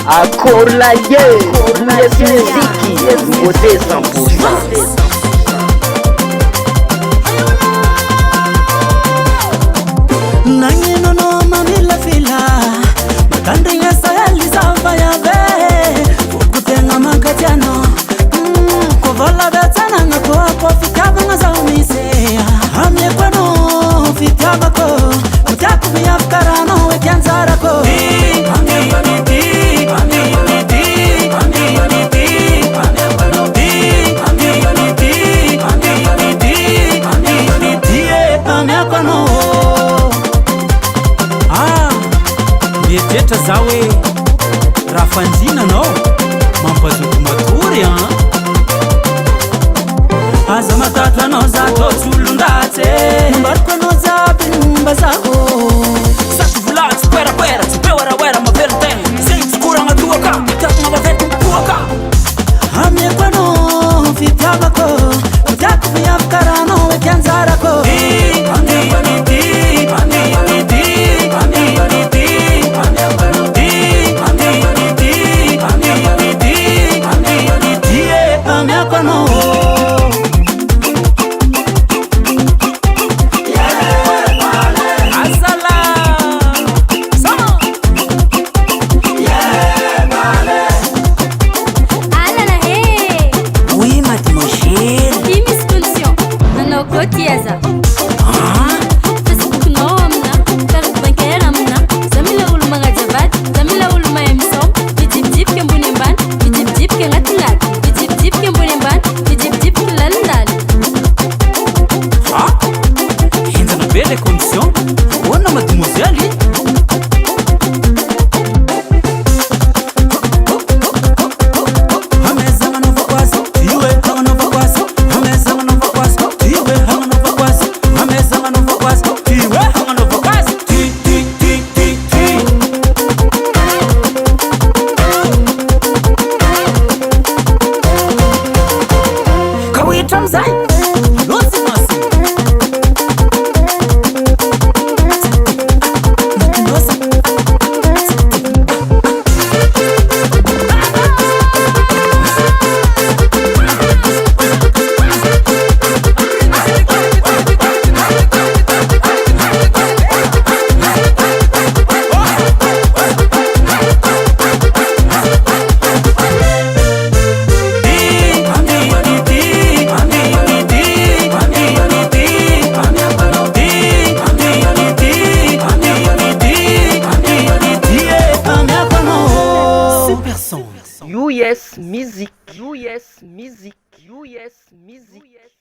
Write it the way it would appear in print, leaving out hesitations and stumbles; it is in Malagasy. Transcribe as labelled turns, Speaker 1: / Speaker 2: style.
Speaker 1: Accord la gueule, les musiques, beauté 100%.
Speaker 2: Nangi nono mamila fila, makandi ya sayali zamba ya be, kutenga makatiano, kovala betana ngako fitaba ngazaumisia, hamye kwano fitaba ko, kutaku biafkarano wekianzara ko. Jeta zawe rafanzina no mampazuku maturi aza matata no zato sulundate mbarko no zabi mbazako satu vulat kwera kwera tupewara wera maverte sing skura ngatuaka tak ngavete kuaka hamye kwano fitabako kutaku biafkarano wekianzarako
Speaker 1: US Music.